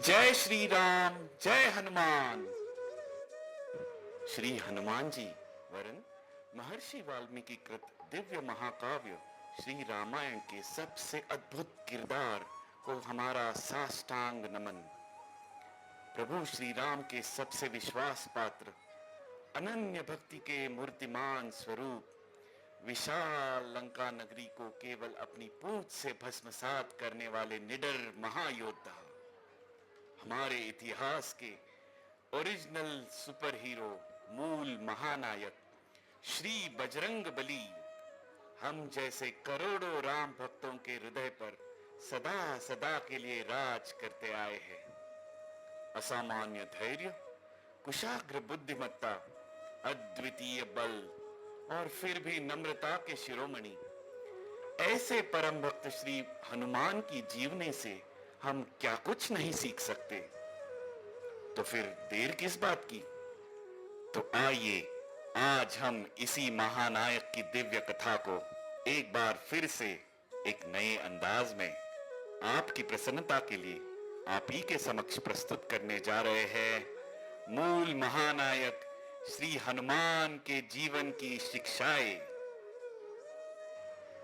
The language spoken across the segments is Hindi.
जय श्री राम, जय हनुमान। श्री हनुमान जी वरन महर्षि वाल्मीकि कृत दिव्य महाकाव्य श्री रामायण के सबसे अद्भुत किरदार को हमारा साष्टांग नमन। प्रभु श्री राम के सबसे विश्वास पात्र, अनन्य भक्ति के मूर्तिमान स्वरूप, विशाल लंका नगरी को केवल अपनी पूंछ से भस्मसात करने वाले निडर महायोद्धा, हमारे इतिहास के ओरिजिनल सुपर हीरो, मूल महानायक श्री बजरंग बली हम जैसे करोड़ों राम भक्तों के हृदय पर सदा सदा के लिए राज करते आए हैं। असामान्य धैर्य, कुशाग्र बुद्धिमत्ता, अद्वितीय बल और फिर भी नम्रता के शिरोमणि, ऐसे परम भक्त श्री हनुमान की जीवनी से हम क्या कुछ नहीं सीख सकते। तो फिर देर किस बात की? तो आइए आज हम इसी महानायक की दिव्य कथा को एक बार फिर से एक नए अंदाज में आपकी प्रसन्नता के लिए आप ही के समक्ष प्रस्तुत करने जा रहे हैं मूल महानायक श्री हनुमान के जीवन की शिक्षाएं।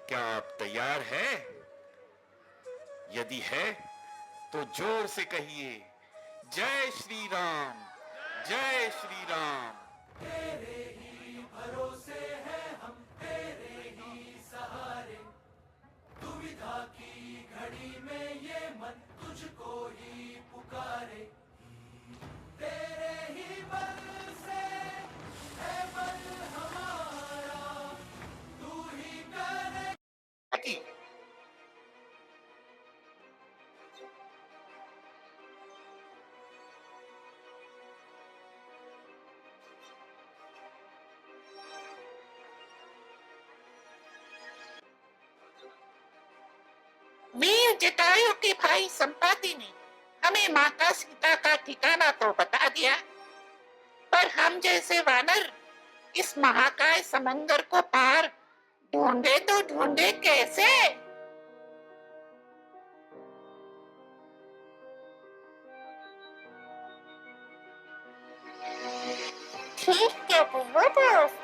क्या आप तैयार हैं? यदि है तो जोर से कहिए, जय श्री राम, जय श्री राम। तेरे ही भरोसे हैं हम, तेरे ही सहारे, दुविधा की घड़ी में ये मन तुझको ही पुकारे। तेरे ही बल से है बल हमारा, तू ही करे। वीर जटायु के भाई संपाति ने हमें माता सीता का ठिकाना तो बता दिया, पर हम जैसे वानर इस महाकाय समंदर को पार ढूंढे तो ढूंढे कैसे? ठीक कहते हो दोस्त।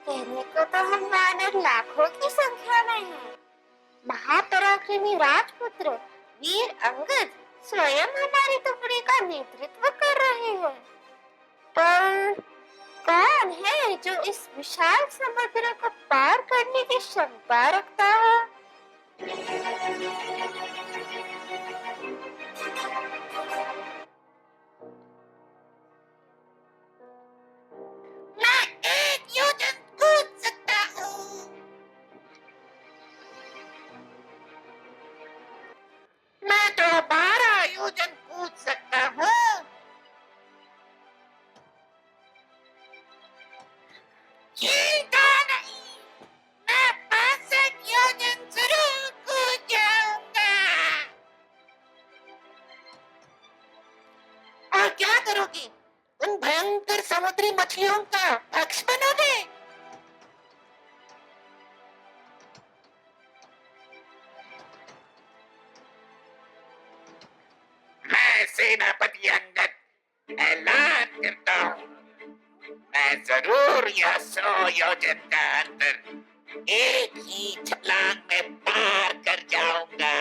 कहने को तो हम वानर लाखों की संख्या में हैं। महापराक्रमी राजपुत्र वीर अंगद स्वयं हमारी टुकड़ी का नेतृत्व कर रहे हैं। पर कौन है जो इस विशाल समुद्र को पार करने की क्षमता रखता है? मैं एक योजन कूद सकता हूँ। मैं तो 12 योजन कूद सकता हूँ। चिंता नहीं, मैं 65 योजन जरूर कूद जाऊंगा। और क्या करोगे? उन भयंकर समुद्री मछलियों का भक्ष बनोगे? मैं सेनापति अंगद ऐलान करता हूँ, मैं जरूर यह 100 योजन का अंतर एक ही छलांग में पार कर जाऊंगा।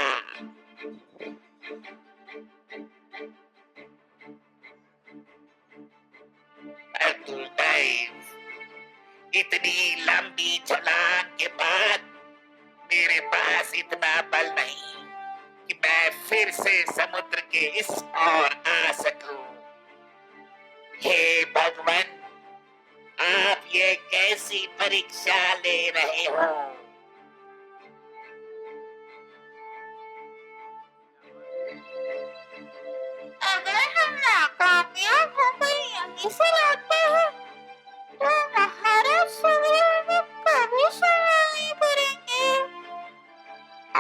इतनी लंबी छलांग के बाद मेरे पास इतना बल नहीं कि मैं फिर से समुद्र के इस ओर आ सकूं। हे भगवान, आप ये कैसी परीक्षा ले रहे हो? अगर हम नाकामयाब होकर यहीं से लौटते हैं तो महाराज सुग्रीव हमें कभी क्षमा नहीं करेंगे।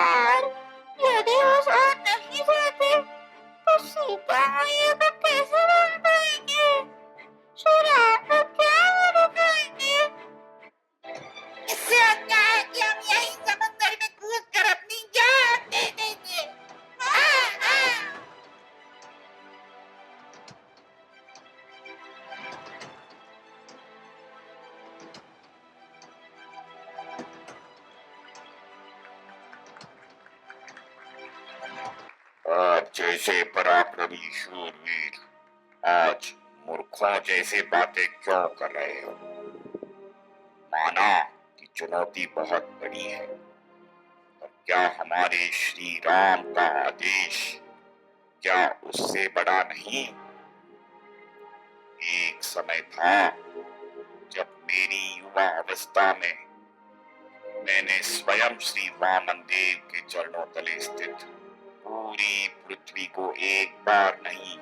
और यदि उस ओर नहीं जाते तो सीता मैया को कैसे मान पाएंगे? श्री राम को क्या मान पाएंगे? इससे अच्छा है कि हम यहीं समंदर में कूद कर अपनी जान दे देंगे। हाँ, हाँ। जैसे पराक्रमी शूरवीर आज मूर्खों जैसे बातें क्यों कर रहे हो? माना कि चुनौती बहुत बड़ी है, पर क्या हमारे श्री राम का आदेश क्या उससे बड़ा नहीं? एक समय था जब मेरी युवा अवस्था में मैंने स्वयं श्री वामन देव के चरणों तले स्थित पूरी पृथ्वी को एक बार नहीं,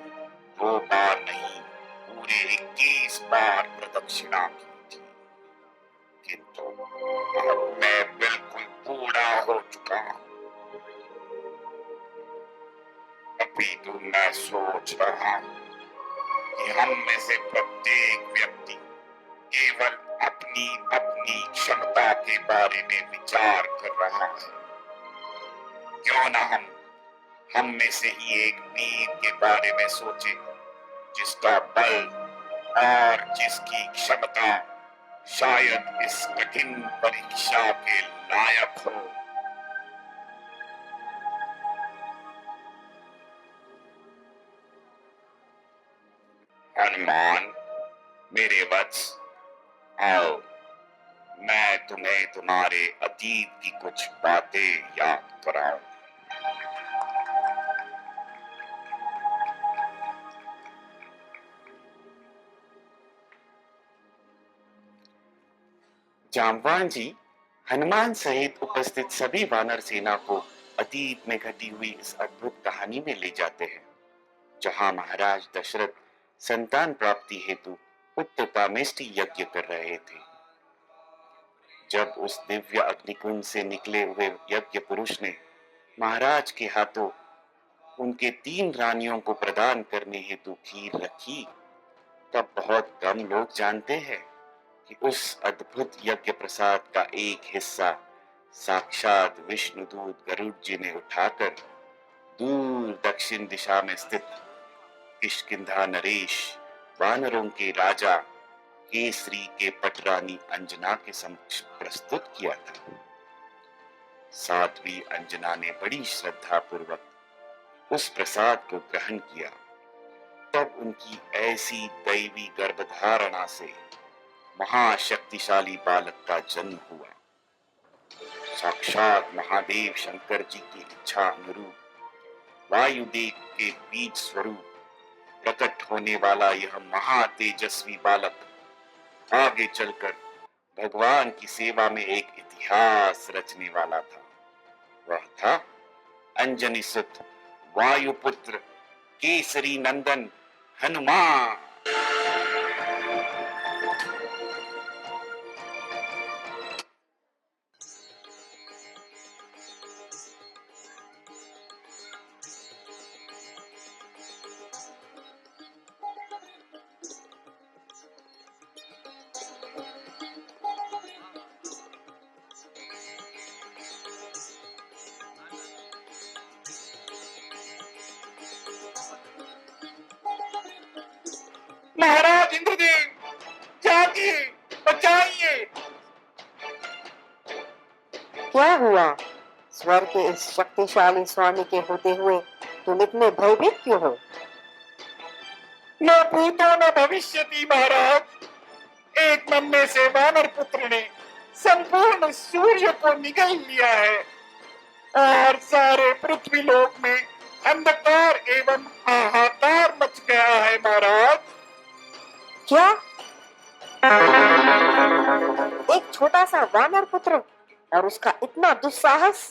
दो बार नहीं, पूरे 21 बार प्रदक्षिणा की थी। किंतु अब मैं बिल्कुल बूढ़ा हो चुका हूँ। अभी तो मैं सोच रहा हूँ कि हम में से प्रत्येक व्यक्ति केवल अपनी अपनी क्षमता के बारे में विचार कर रहा है। क्यों ना हम में से ही एक वीर के बारे में सोचे, जिसका बल और जिसकी क्षमता शायद इस कठिन परीक्षा के लायक हो। हनुमान, मेरे वत्स, आओ, मैं तुम्हें तुम्हारे अतीत की कुछ बातें याद कराऊं। जामवान जी हनुमान सहित उपस्थित सभी वानर सेना को अतीत में घटी हुई इस अद्भुत कहानी में ले जाते हैं, जहां महाराज दशरथ संतान प्राप्ति हेतु पुत्र कामेष्टि यज्ञ कर रहे थे। जब उस दिव्य अग्निकुंड से निकले हुए यज्ञ पुरुष ने महाराज के हाथों उनके 3 रानियों को प्रदान करने हेतु खीर रखी, तब बहुत कम लोग जानते हैं कि उस अद्भुत यज्ञ प्रसाद का एक हिस्सा साक्षात विष्णुदूत गरुड़ जी ने उठाकर दूर दक्षिण दिशा में स्थित किष्किंधा नरेश वानरों के राजा केसरी के पटरानी अंजना के समक्ष प्रस्तुत किया था। साध्वी अंजना ने बड़ी श्रद्धा पूर्वक उस प्रसाद को ग्रहण किया। तब उनकी ऐसी दैवी गर्भधारणा से महाशक्तिशाली बालक का जन्म हुआ। साक्षात महादेव शंकर जी की इच्छा अनुरूप वायुदेव के बीज स्वरूप प्रकट होने वाला यह महातेजस्वी बालक आगे चलकर भगवान की सेवा में एक इतिहास रचने वाला था। वह था अंजनी सुत वायुपुत्र केसरी नंदन हनुमान। महाराज इंद्रदेव, जागिए, बचाइए। क्या हुआ? स्वर के इस शक्तिशाली स्वामी के होते हुए तुम इतने भयभीत क्यों हो? न भूतो न भविष्यति महाराज। एक नन्हे से वानर पुत्र ने संपूर्ण सूर्य को निगल लिया है और सारे पृथ्वी लोक में अंधकार एवं हाहाकार मच गया है महाराज। क्या? एक छोटा सा वानर पुत्र और उसका इतना दुस्साहस?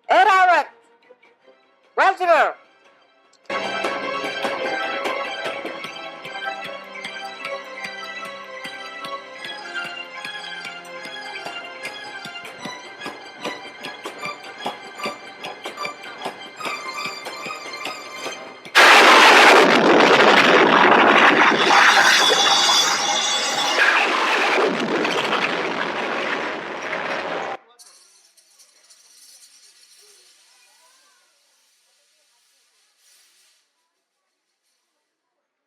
ऐरावत, वज्र।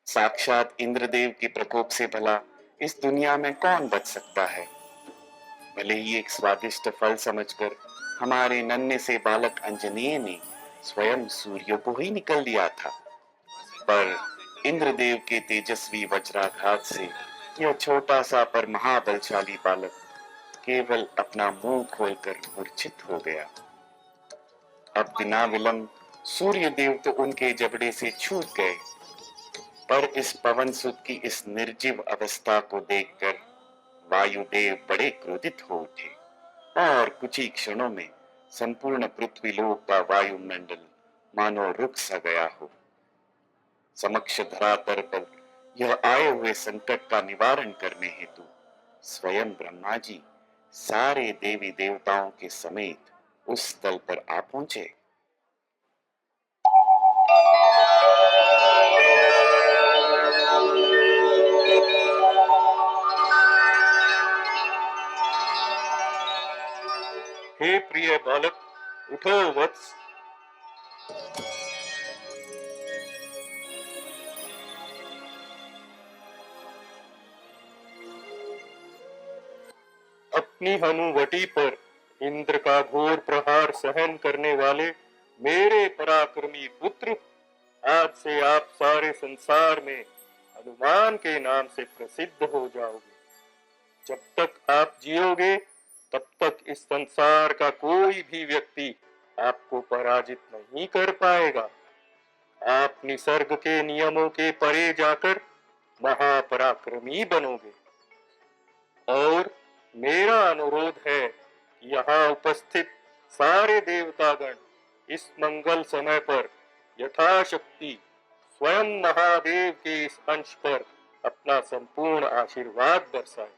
साक्षात इंद्रदेव के प्रकोप से भला इस दुनिया में कौन बच सकता है? भले ही एक स्वादिष्ट फल समझकर हमारे नन्हे से बालक अंजनेय ने स्वयं सूर्य को ही निकल लिया था, पर इंद्रदेव के तेजस्वी वज्राघात से यह छोटा सा पर महाबलशाली बालक केवल अपना मुंह खोलकर मूर्छित हो गया। अब बिना विलंब सूर्य देव तो उनके जबड़े से छूट गए, पर इस पवन सुत की इस निर्जीव अवस्था को देखकर वायुदेव बड़े क्रोधित हो उठे और कुछ ही क्षणों में संपूर्ण पृथ्वीलोक का वायुमंडल मानो रुक सा गया हो। समक्ष धरातल पर यह आए हुए संकट का निवारण करने हेतु स्वयं ब्रह्मा जी सारे देवी देवताओं के समेत उस स्थल पर आ पहुंचे। हे प्रिय बालक, उठो वत्स। अपनी हनुवटी पर इंद्र का घोर प्रहार सहन करने वाले मेरे पराक्रमी पुत्र, आज से आप सारे संसार में हनुमान के नाम से प्रसिद्ध हो जाओगे। जब तक आप जियोगे तब तक इस संसार का कोई भी व्यक्ति आपको पराजित नहीं कर पाएगा। आप निसर्ग के नियमों के परे जाकर महापराक्रमी बनोगे। और मेरा अनुरोध है कि यहाँ उपस्थित सारे देवतागण इस मंगल समय पर यथाशक्ति स्वयं महादेव के इस अंश पर अपना संपूर्ण आशीर्वाद बरसाएं।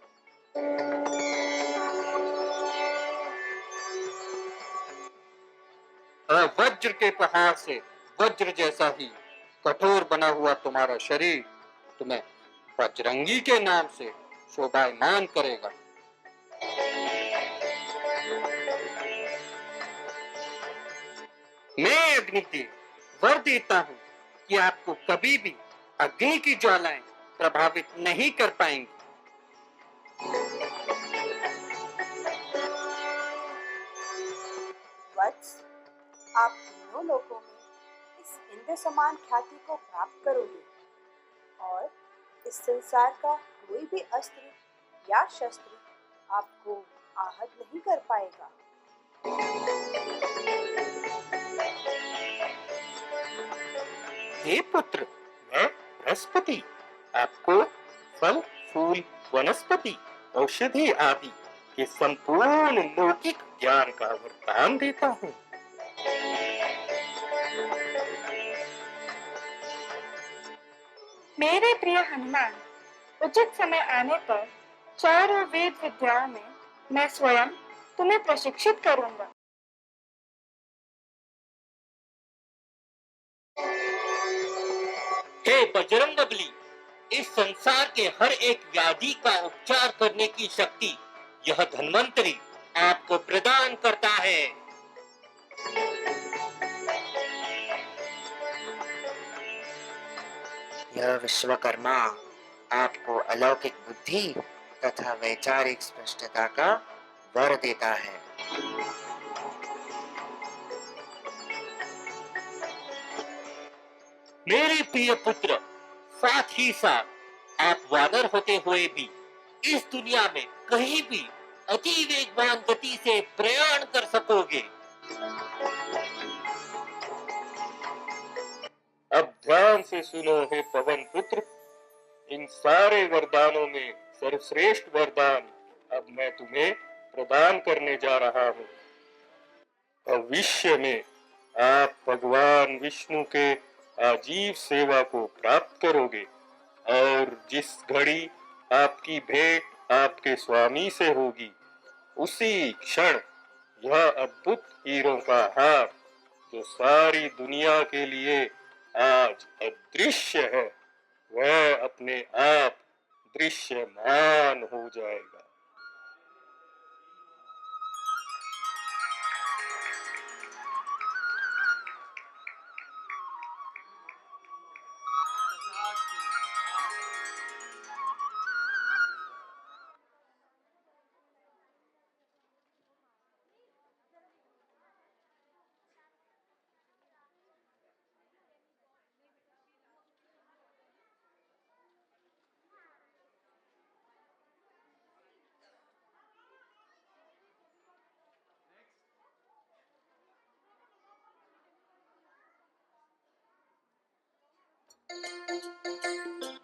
वज्र के प्रहार से वज्र जैसा ही कठोर बना हुआ तुम्हारा शरीर तुम्हें बजरंगी के नाम से शोभायमान करेगा। मैं अग्निदेव वर देता हूँ कि आपको कभी भी अग्नि की ज्वालाएं प्रभावित नहीं कर पाएंगी। वत्स, आप तीनों लोगों में इस इंद्र समान ख्याति को प्राप्त करोगे और इस संसार का कोई भी अस्त्र या शस्त्र आपको आहत नहीं कर पाएगा। हे पुत्र, मैं बृहस्पति आपको फल, फूल, वनस्पति, औषधि आदि के संपूर्ण लौकिक ज्ञान का वरदान देता हूँ। मेरे प्रिय हनुमान, उचित समय आने पर चारों वेद विद्याओं में मैं स्वयं तुम्हें प्रशिक्षित करूंगा। हे बजरंगबली, इस संसार के हर एक व्याधि का उपचार करने की शक्ति यह धन्वंतरी आपको प्रदान करता है। यह विश्वकर्मा आपको अलौकिक बुद्धि तथा वैचारिक स्पष्टता का वर देता है। मेरे प्रिय पुत्र, साथ ही साथ आप वानर होते हुए भी इस दुनिया में कहीं भी अति वेगवान गति से प्रयाण कर सकोगे। अब ध्यान से सुनो हे पवन पुत्र, इन सारे वरदानों में सर्वश्रेष्ठ वरदान अब मैं तुम्हें प्रदान करने जा रहा हूँ। भविष्य में आप भगवान विष्णु के आजीव सेवा को प्राप्त करोगे और जिस घड़ी आपकी भेंट आपके स्वामी से होगी, उसी क्षण यह अद्भुत हीरों का हार, जो सारी दुनिया के लिए आज अदृश्य है, वह अपने आप दृश्यमान हो जाएगा।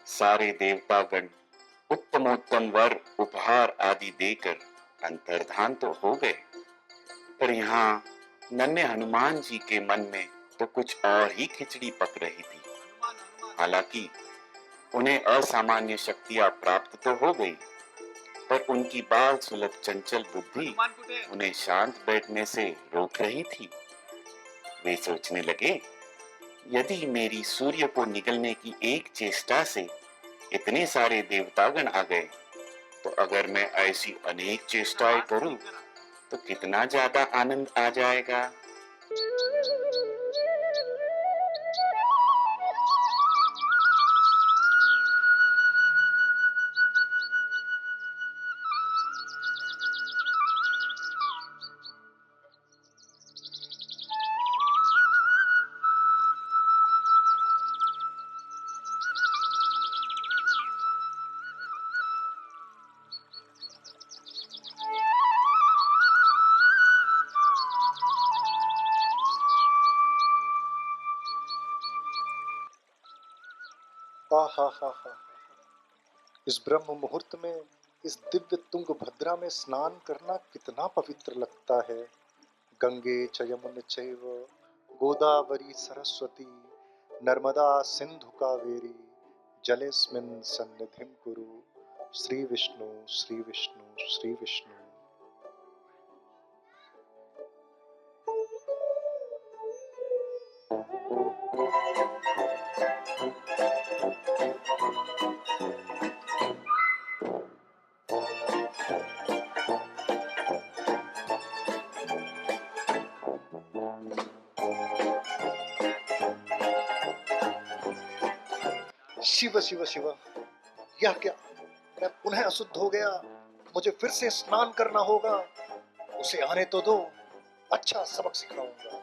सारे देवतागण उत्तमोत्तम वर उपहार आदि देकर अंतर्धान तो हो गए, पर यहाँ नन्हे हनुमान जी के मन में तो कुछ और ही खिचड़ी पक रही थी। हालांकि उन्हें असामान्य शक्तियां प्राप्त तो हो गई, पर उनकी बाल सुलभ चंचल बुद्धि उन्हें शांत बैठने से रोक रही थी। वे सोचने लगे, यदि मेरी सूर्य को निगलने की एक चेष्टा से इतने सारे देवतागण आ गए, तो अगर मैं ऐसी अनेक चेष्टाएं करूं तो कितना ज्यादा आनंद आ जाएगा। हा हा हा, इस ब्रह्म मुहूर्त में इस दिव्य तुंग भद्रा में स्नान करना कितना पवित्र लगता है। गंगे च यमुने चैव गोदावरी सरस्वती नर्मदा सिंधु कावेरी जलेस्मिन् सन्निधिं कुरु। श्री विष्णु श्री विष्णु श्री विष्णु। शिव शिव शिव, यह क्या, मैं पुनः अशुद्ध हो गया। मुझे फिर से स्नान करना होगा। उसे आने तो दो, अच्छा सबक सिखाऊंगा।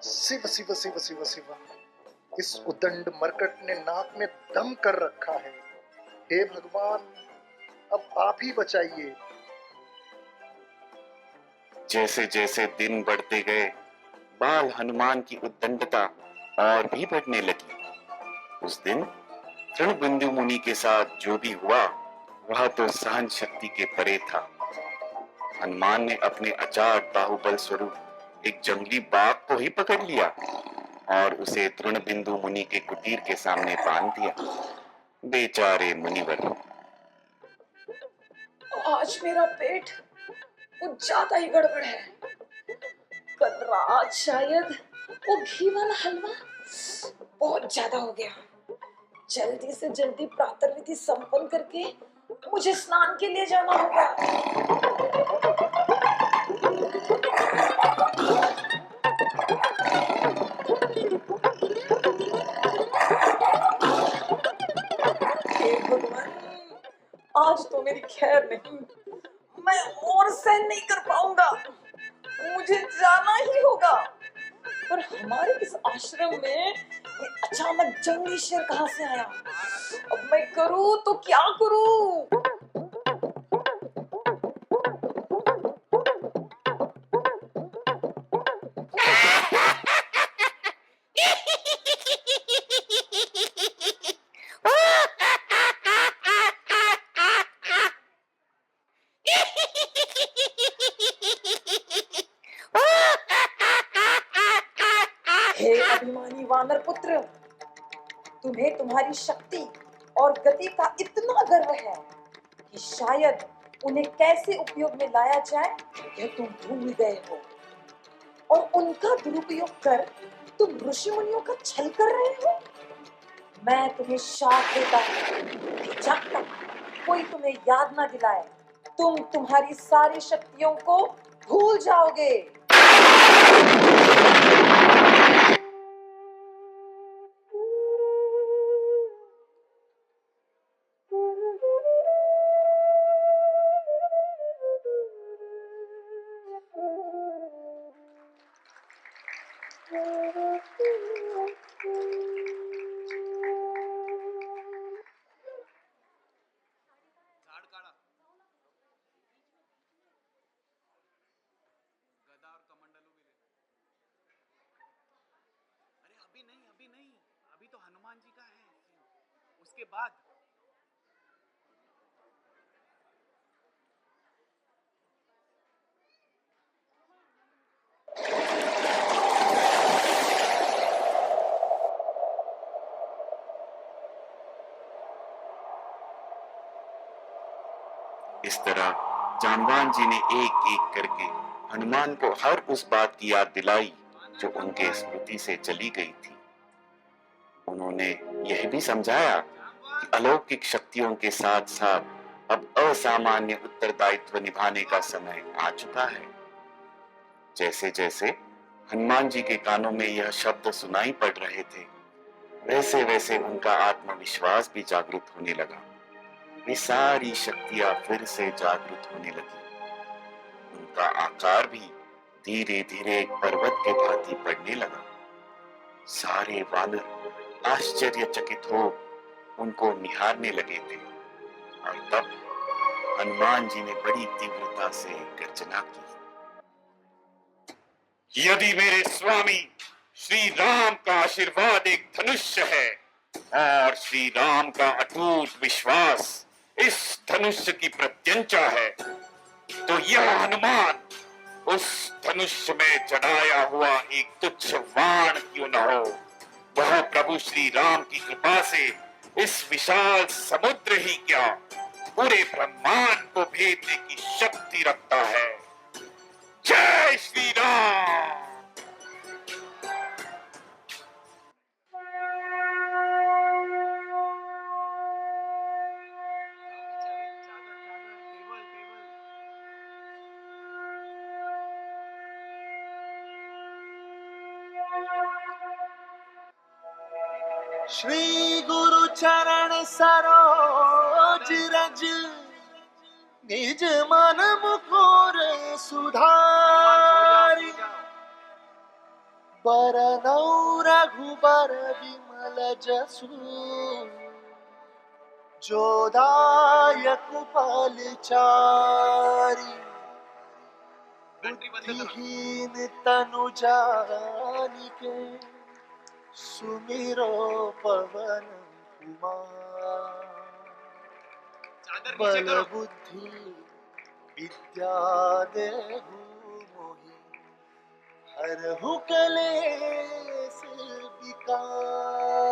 शिव शिव शिव शिव शिव, इस उदंड मरकट ने नाक में दम कर रखा है। हे भगवान, अब आप ही बचाइए। जैसे जैसे दिन बढ़ते गए, बाल हनुमान की उद्दंडता और भी बढ़ने लगी। उस दिन तृणबिंदु मुनि के साथ जो भी हुआ, वह तो सहन शक्ति के परे था। हनुमान ने अपने अचाट बाहुबल स्वरूप एक जंगली बाघ को ही पकड़ लिया और उसे तृणबिंदु मुनि के कुटीर के सामने बांध दिया। बेचारे मुनिवर। आज मेरा पेट कुछ ज्यादा ही गड़बड़ है। कल रात शायद वो घी वाला हलवा बहुत ज्यादा हो गया। जल्दी से जल्दी प्रातः विधि संपन्न करके मुझे स्नान के लिए जाना होगा। हे भगवान, आज तो मेरी खैर नहीं। मैं और सहन नहीं कर पाऊंगा। मुझे जाना ही होगा। पर हमारे इस आश्रम में ये अचानक जंगली शेर कहाँ से आया? अब मैं करूँ तो क्या करूँ? हे अभिमानी वानर पुत्र, तुम्हें तुम्हारी शक्ति और गति का इतना गर्व है कि शायद उन्हें कैसे उपयोग में लाया जाए यह तुम भूल गए हो। और उनका दुरुपयोग कर तुम ऋषि मुनियों का छल कर रहे हो। मैं तुम्हें शाप देता हूँ कि जब तक कोई तुम्हें याद ना दिलाए, तुम तुम्हारी सारी शक्तियों को भूल जाओगे। हनुमान जी का है। उसके बाद इस तरह जामवान जी ने एक एक करके हनुमान को हर उस बात की याद दिलाई जो उनके स्मृति से चली गई थी। उन्होंने यह भी समझाया कि अलौकिक शक्तियों के साथ साथ अब असामान्य उत्तरदायित्व निभाने का समय आ चुका है। जैसे जैसे हनुमान जी के कानों में यह शब्द सुनाई पड़ रहे थे, वैसे वैसे उनका आत्मविश्वास भी जागृत होने लगा। वे सारी शक्तियां फिर से जागृत होने लगी। उनका आकार भी धीरे धीरे एक पर्वत के भांति बढ़ने लगा। सारे वानर आश्चर्यचकित हो उनको निहारने लगे थे। और तब हनुमान जी ने बड़ी तीव्रता से गर्जना की। यदि मेरे स्वामी श्री राम का आशीर्वाद एक धनुष्य है और श्री राम का अटूट विश्वास इस धनुष्य की प्रत्यंचा है, तो यह हनुमान उस धनुष्य में जड़ाया हुआ एक तुच्छ बाण क्यों न हो। वह प्रभु श्री राम की कृपा से इस विशाल समुद्र ही क्या, पूरे ब्रह्मांड को भेदने की शक्ति रखता है। जय श्री राम। श्री गुरु चरण सरोज रज, निज मन मुकुर सुधारि। बरनउँ रघुबर विमल जसु, जो दायक फलचारि। बुद्धिहीन तनु जानिके, सुमिरो पवन कुमार। बल बुद्धि विद्या देहु मोहि, हरहु कलेश विकार।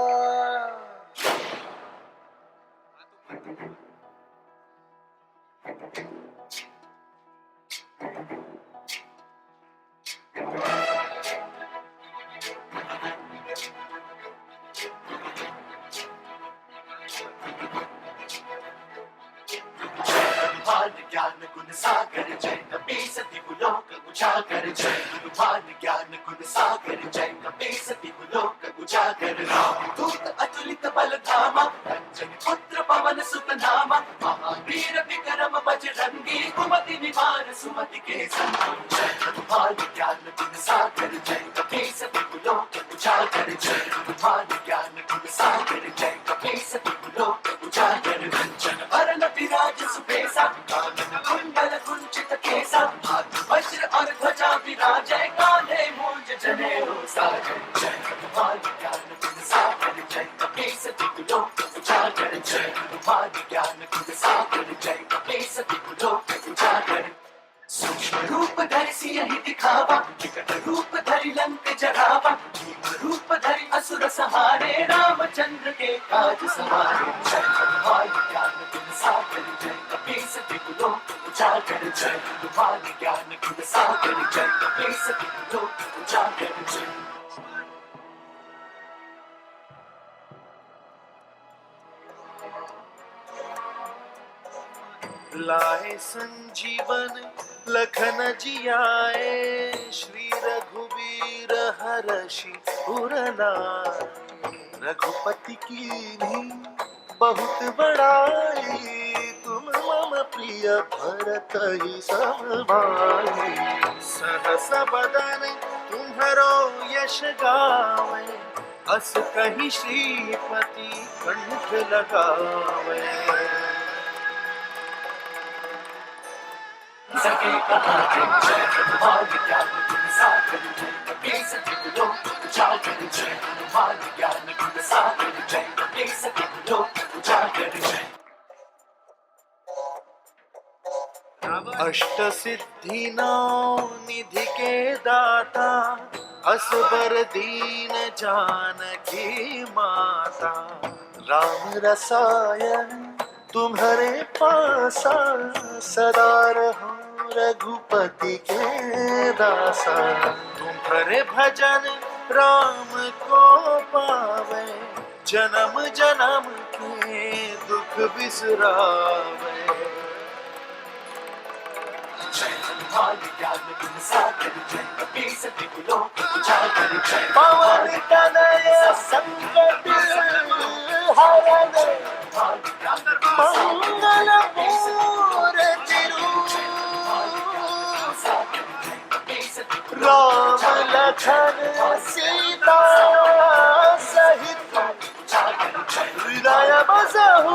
ज्ञान गुण सागर जय कपीस दिवलोक उजागर। जय गुरुभान ज्ञान गुण सागर जय कपीस दिवलोक उजागर। राम दूत अतुलित बल धामा, अंजनी पुत्र पवन सुत नामा। महावीर विक्रम बजरंगी, कुमति निवार सुमति के संगी। जय गुरुभान ज्ञान गुण सागर जय कपीस दिवलोक उजागर। जय गुरुभान ज्ञान गुण सागर जय कपीस दिवलोक उजागर। कंचन वरण विराज सुबेसा, कुंडल कुंचित केसा। हाथ वज्र और ध्वजा विराजय, कांधे मूंज जनेऊ साजय। जय हनुमान ज्ञान गुण सागर जय कपीस दिवलोक उजागर। जय हनुमान ज्ञान गुण सागर जय कपीस दिवलोक उजागर। सूक्ष्म रूप धरि सियहि दिखावा, विकट रूप धरि लंक जरावा। भीम रूप धरि असुर संहारे, रामचंद्र के काज सवारे। जय हनुमान ज्ञान गुण सागर जय कपीस दिवलोक उजागर। जय हनुमान ज्ञान गुण सागर जय कपीस दिवलोक उजागर। जय लाए संजीवन लखन जियाए, श्री रघुवीर हरषि उर लाए। रघुपति कीन्ही बहुत बड़ाई, तुम मम प्रिय भरत ही समभाई। सहस बदन तुम्हरो यश गावे, अस कहि श्रीपति कंठ लगावे। सके कहा जय हनुमान ज्ञान गुण सागर जय कपी सती लोक उजागर जय हनुमान ज्ञान गुण सागर जय कपी सती लोक उजागर जय अष्ट सिद्धि नौ निधि के दाता असबर दीन जानकी माता राम रसायन तुम्हारे पासा सदा रहो रघुपति के दासा तुम्हारे भजन राम को पावे जन्म जन्म के दुख बिसरावे जय हनुमान ज्ञान गुण सागर जय कपी सती लोक उजागर जय पवन तनय संकट हरण मंगल मूर्ति राम लखन सीता सहित हृदय बसहु